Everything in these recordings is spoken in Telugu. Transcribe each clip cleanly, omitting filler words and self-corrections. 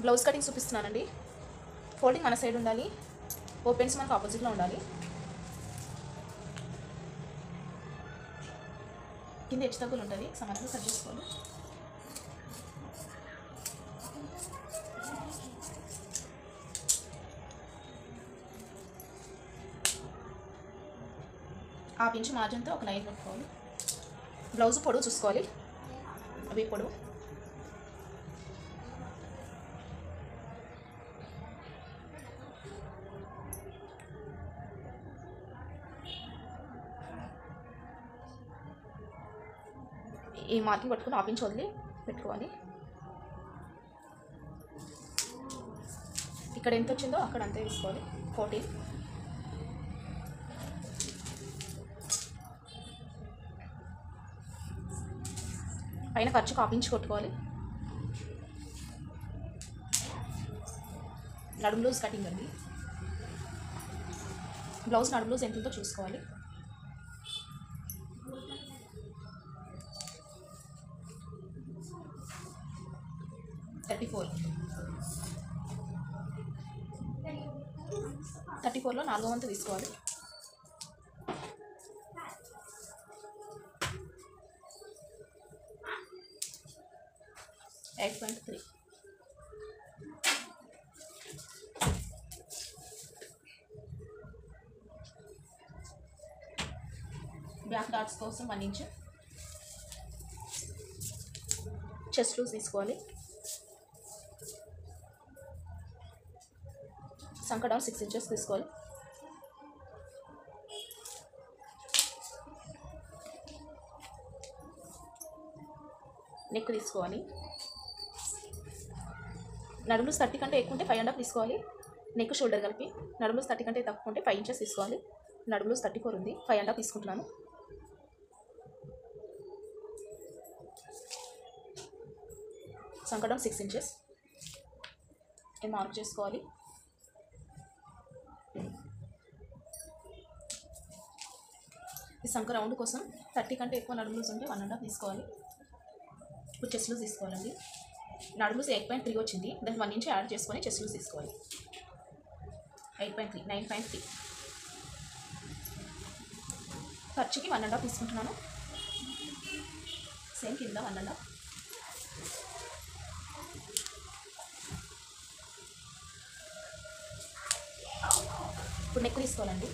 బ్లౌజ్ కటింగ్ చూపిస్తున్నానండి. ఫోల్డింగ్ మన సైడ్ ఉండాలి, ఓపెన్స్ మనకు ఆపోజిట్లో ఉండాలి. కింద హెచ్చు తగ్గులు ఉంటుంది, సమానంగా కట్ చేసుకోవాలి. హాఫ్ ఇంచ్ మార్జిన్తో ఒక లైన్ పెట్టుకోవాలి. బ్లౌజ్ పొడవు చూసుకోవాలి, అవి పొడవు. ఈ మార్కింగ్ పట్టుకుని హాఫ్ ఇంచ్ వదిలి పెట్టుకోవాలి. ఇక్కడ ఎంత వచ్చిందో అక్కడ అంతే తీసుకోవాలి. 14. పైన ఖర్చుకు హాఫ్ ఇంచ్ కొట్టుకోవాలి. నడుము లూజ్ కటింగ్ అండి. బ్లౌజ్ నడుము లూజ్ ఎంత ఉందో చూసుకోవాలి. థర్టీ 34లో 4వ వంతు తీసుకోవాలి. .3 బ్యాక్ డాట్స్ కోసం 1 ఇంచ్. చెస్ట్ లూజ్ తీసుకోవాలి. సంక డౌన్ 6 ఇంచెస్ తీసుకోవాలి. నెక్ తీసుకోవాలి. నడుములు 30 కంటే ఎక్కువ ఉంటే 5.5 తీసుకోవాలి. నెక్ షోల్డర్ కలిపి. నడుములు 30 కంటే తక్కువ ఉంటే 5 ఇంచెస్ తీసుకోవాలి. నడుములు 34 ఉంది, 5.5 తీసుకుంటున్నాను. సంక డౌన్ 6 ఇంచెస్ మార్క్ చేసుకోవాలి. ఈ సంక రౌండ్ కోసం 30 కంటే ఎక్కువ నడుము లూజ్ ఉంటే 1.5 తీసుకోవాలి. ఇప్పుడు చెస్ట్ లూజ్ తీసుకోవాలండి. నడుము లూజ్ 8.3 వచ్చింది, దానికి 1 ఇంచ్ యాడ్ చేసుకొని చెస్ట్ లూజ్ తీసుకోవాలి. 8.3 9.3. ఖర్చుకి 1.5 తీసుకుంటున్నాను. సేమ్ కింద 1.5. ఇప్పుడు నెక్ తీసుకోవాలండి.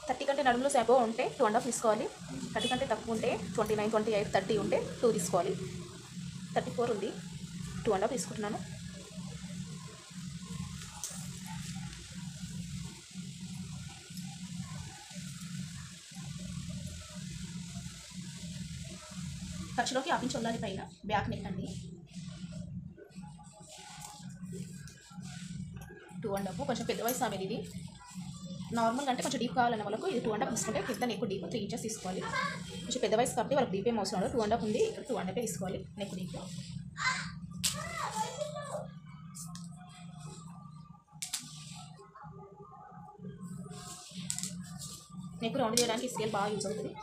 30 కంటే నడుములో అబోవ్ ఉంటే 2.5 తీసుకోవాలి. 30 కంటే తక్కువ ఉంటే 29, 28, 30 ఉంటే 2 తీసుకోవాలి. 34 ఉంది, 2.5 తీసుకుంటున్నాను. ఖర్చులోకి హాఫ్ ఇంచ్ ఉండాలి పైన. బ్యాక్ నెక్ అండి. 2.5 కొంచెం పెద్ద వయసు ఆమెది. ఇది నార్మల్గా అంటే కొంచెం డీప్ కావాలన్న వాళ్ళకు ఇది 2.5 తీసుకుంటే కింద నెక్ డీప్ 3 ఇంచెస్ తీసుకోవాలి. కొంచెం పెద్ద వయసు కాబట్టి వాళ్ళకి డీప్ ఏం అవసరం లేదు. 2.5 ఉంది, ఇక్కడ 2.5 తీసుకోవాలి నెక్ డీప్. నెక్ రౌండ్ చేయడానికి స్కేల్ బాగా యూజ్ అవుతుంది.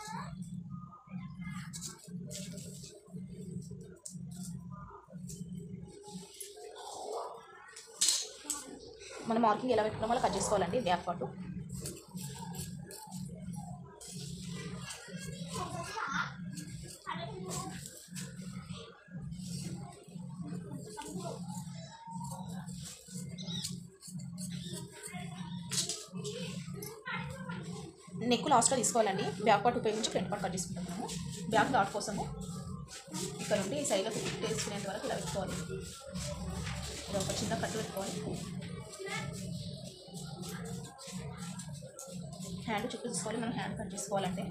మనం మార్కింగ్ ఎలా పెట్టుకున్నాం వల్ల కట్ చేసుకోవాలండి బ్యాక్ పార్ట్. నెక్ లాస్ట్లో తీసుకోవాలండి. బ్యాక్ పార్ట్ ఉపయోగించి ఫ్రంట్ పార్ట్ కట్ చేసుకుంటున్నాము. బ్యాక్ డాట్ కోసము ఇక్కడ నుండి ఈ సైడ్లో తీసుకునేంత వరకు ఇలా పెట్టుకోవాలి. ఇలా ఒక చిన్న కట్టు పెట్టుకోవాలి. హ్యాండ్ చుట్టూ తీసుకోవాలి. మనం హ్యాండ్ కట్ చేసుకోవాలంటే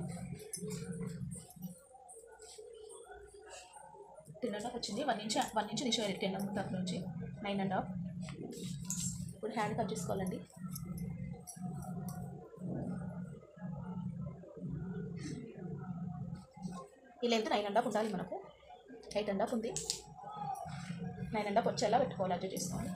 10.5 వచ్చింది. 1 ఇంచ్ తీసుకోవాలి. 10 తక్కువ నుంచి 9.5. ఇప్పుడు హ్యాండ్ కట్ చేసుకోవాలండి. ఈ లెంత్ 9.5 ఉండాలి మనకు. 8.5 ఉంది. 9.5 వచ్చేలా పెట్టుకోవాలి. అడ్జస్ట్ చేసుకోవాలి.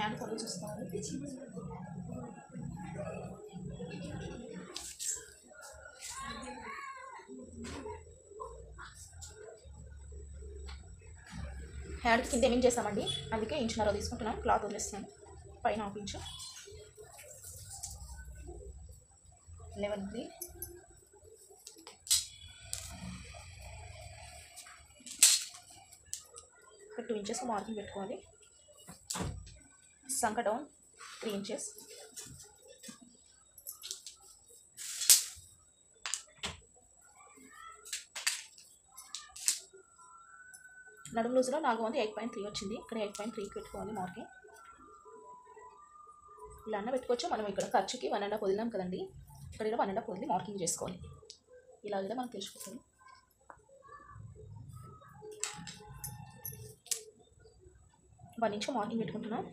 హ్యాండ్ పొడవు చూసుకోవాలి. హ్యాండ్కి కింద ఏమేం చేస్తామండి, అందుకే ఇంచున్నర తీసుకుంటున్నాం. క్లాత్ వదిలేస్తున్నాను. పైన 1/2 ఇంచు 11 2 ఇంచెస్ మార్కింగ్ పెట్టుకోవాలి. సంక డౌన్ 3 ఇంచెస్. నడుము లూజ్లో నాకు 8.3 వచ్చింది. ఇక్కడ 8.3 పెట్టుకోవాలి మార్కింగ్. ఇలా అన్న పెట్టుకోవచ్చు. మనం ఇక్కడ ఖర్చుకి 1.5 వదిలినాం కదండి, ఇక్కడ 1.5 వదిలి మార్కింగ్ చేసుకోవాలి. ఇలా కూడా మనకు తెలిసిపోతుంది. వన్ ఇంచ్ మార్కింగ్ పెట్టుకుంటున్నాం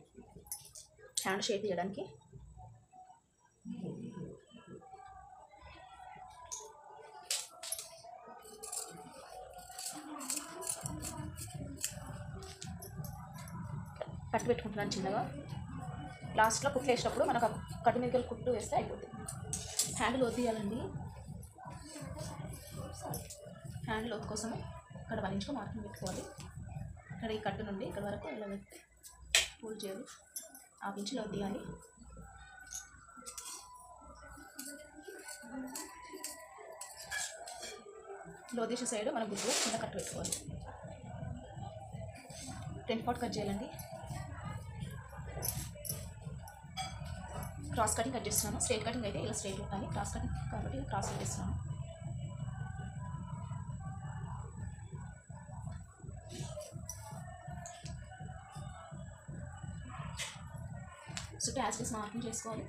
హ్యాండ్ షేప్ తీయడానికి. కట్టు పెట్టుకుంటున్నాను చిన్నగా. లాస్ట్లో కుట్లు వేసినప్పుడు మనకు కట్టు మీదకి కుట్టు వేస్తే అయిపోతుంది. హ్యాండ్ లోతు తీయాలండి. హ్యాండ్ లోతు కోసం ఇక్కడ 1 ఇంచ్ మార్కింగ్ పెట్టుకోవాలి. ఇక్కడ ఈ కట్టు నుండి ఇక్కడ వరకు ఇలా పెట్టి పూల్ చేయాలి. 1/2 ఇంచ్ లోతు తీయాలి. లో తీసే సైడ్ మన గుడ్డు కింద కట్టు పెట్టుకోవాలి. 10 పార్ట్ కట్ చేయాలండి. క్రాస్ కటింగ్ కట్ చేస్తున్నాను. స్ట్రైట్ కటింగ్ అయితే ఇలా స్ట్రైట్ ఉంటాయి, క్రాస్ కటింగ్ కాబట్టి క్రాస్ కట్ చేస్తున్నాను. సో యాస్టిస్ మార్కింగ్ చేసుకోవాలి.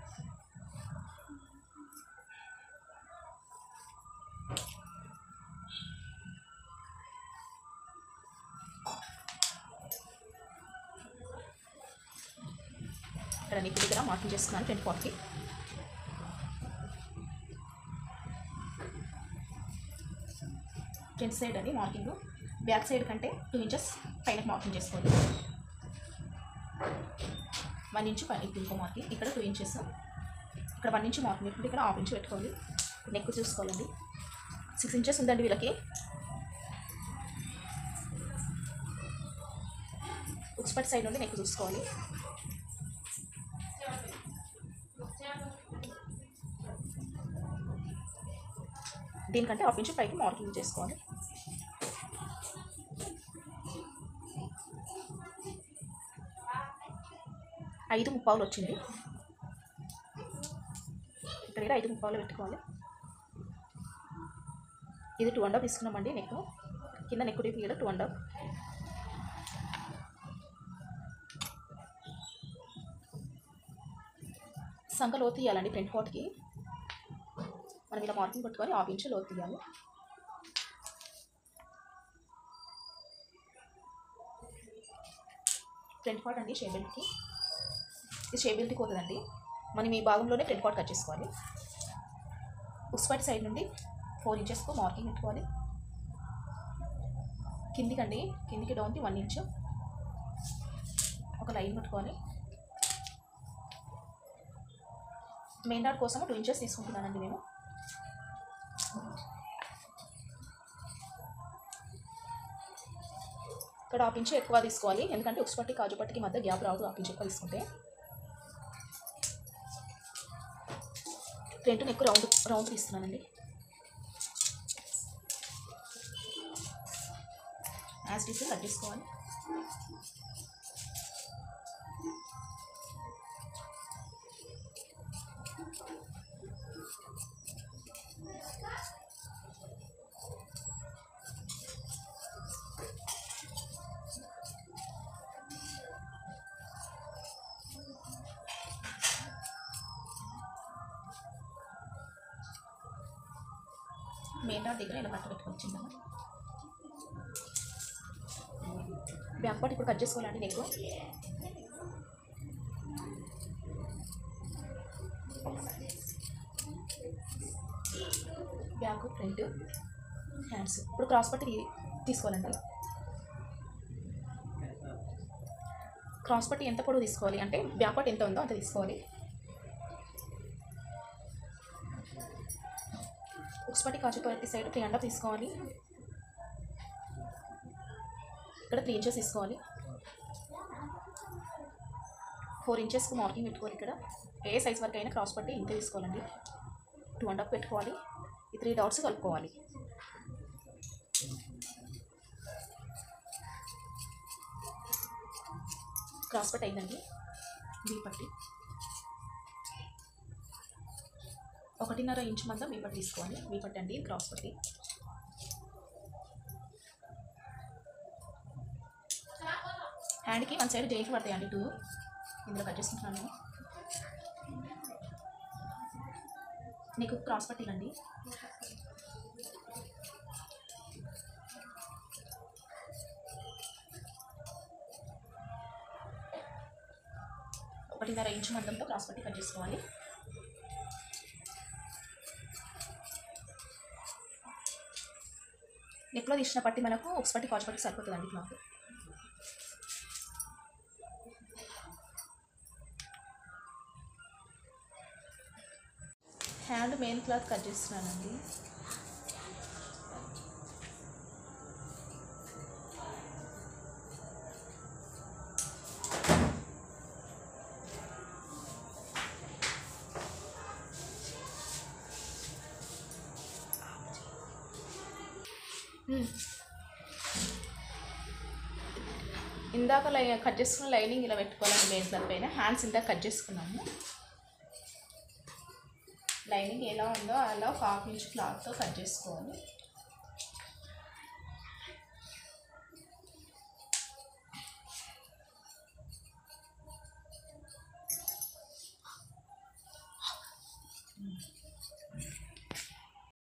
ఇక్కడ నెక్ దగ్గర మార్కింగ్ చేసుకున్నాను 10 పార్ట్కి. ఫ్రంట్ సైడ్ అని మార్కింగ్, బ్యాక్ సైడ్ కంటే 2 ఇంచెస్ పైన మార్కింగ్ చేసుకోవాలి. 1 ఇంచ్ పైన ఇంకో మార్కింగ్, ఇక్కడ 2 ఇంచెస్, ఇక్కడ 1 ఇంచ్ మార్కింగ్ పెట్టుకుంటే ఇక్కడ 1/2 ఇంచ్ పెట్టుకోవాలి. నెక్ చూసుకోవాలండి. 6 ఇంచెస్ ఉందండి వీళ్ళకి. ఉక్స్పట్ సైడ్ నుండి నెక్ చూసుకోవాలి. దీనికంటే 1/2 ఇంచ్ పైకి మార్కింగ్ చేసుకోవాలి. ఐదు ముప్పావులు వచ్చింది. ఇక్కడ 5 ముప్పావులు పెట్టుకోవాలి. ఇది 2.5 తీసుకున్నామండి. నెక్ కింద నెక్ డీప్ ఇక్కడ 2.5. సంక లోతు తీయాలండి. ఫ్రంట్ పార్ట్కి మనం ఇలా మార్కింగ్ కొట్టుకొని 1/2 ఇంచ్ లోతు తీయాలి. ఫ్రంట్ పార్ట్ అండి షేప్ బెల్ట్కి. ఇది షేప్ బెల్ట్కి పోతుందండి. మనం ఈ భాగంలోనే ఫ్రంట్ పార్ట్ కట్ చేసుకోవాలి. ఉక్స్పట్ సైడ్ నుండి 4 ఇంచెస్కు మార్కింగ్ పెట్టుకోవాలి. కిందికండి, కిందికి డౌన్కి 1 ఇంచ్ ఒక లైన్ పెట్టుకోవాలి. మెయిన్ డాట్ కోసం 2 ఇంచెస్ తీసుకుంటున్నానండి నేను. ఇక్కడ 1/2 ఇంచ్ ఎక్కువ తీసుకోవాలి, ఎందుకంటే ఉక్స్పట్టి కాజు పట్టికి మధ్య గ్యాప్ రాదు 1/2 ఇంచ్ ఎక్కువ తీసుకుంటే. ఫ్రంట్ నెక్ రౌండ్ తీస్తున్నానండి. యాజ్ ఇట్ ఈస్ కట్ చేసుకోవాలి. మెయిన్ డాట్ దగ్గర ఇలా కట్ పెట్టుకొచ్చిందాము. బ్యాక్ పార్ట్ ఇప్పుడు కట్ చేసుకోవాలండి. Neck back, front, hands. ఇప్పుడు క్రాస్ పట్టి తీసుకోవాలండి. క్రాస్ పట్టి ఎంత పొడవు తీసుకోవాలి అంటే బ్యాక్ పార్ట్ ఎంత ఉందో అంత తీసుకోవాలి. ఉక్స్ పట్టి కాజు పట్టి సైడ్ 3.5 తీసుకోవాలి. ఇక్కడ 3 ఇంచెస్ తీసుకోవాలి. 4 ఇంచెస్కి మార్కింగ్ పెట్టుకోవాలి. ఇక్కడ ఏ సైజ్ వరకు అయినా క్రాస్ పట్టి ఇంతే తీసుకోవాలండి. 2.5 పెట్టుకోవాలి. ఈ 3 డాట్స్ కలుపుకోవాలి. క్రాస్ పట్టి అయిందండి. వీ పట్టి 1.5 ఇంచ్ మందం వీ పట్టి తీసుకోవాలి. వీ పట్టి అండి క్రాస్ పట్టి. హ్యాండ్కి 1 సైడ్ జైకి పడతాయండి 2. ఇందులో కట్ చేసుకుంటున్నాను. నీకు క్రాస్ పట్టిలండి. ఒకటిన్నర ఇంచు మందంతో క్రాస్ పట్టి కట్ చేసుకోవాలి. నెక్లో తీసిన పట్టి మనకు ఉక్స్ పట్టి కాజు పట్టి సరిపోతుందండి cloth. Hand main cloth cut చేస్తున్నానండి. ఇందాక కట్ చేసుకున్న లైనింగ్ ఇలా పెట్టుకోవాలండి. మెయిన్ క్లాత్ పైన హ్యాండ్స్ ఇందాక కట్ చేసుకున్నాము. లైనింగ్ ఎలా ఉందో అలా 1/2 ఇంచ్ క్లాత్తో కట్ చేసుకోవాలి.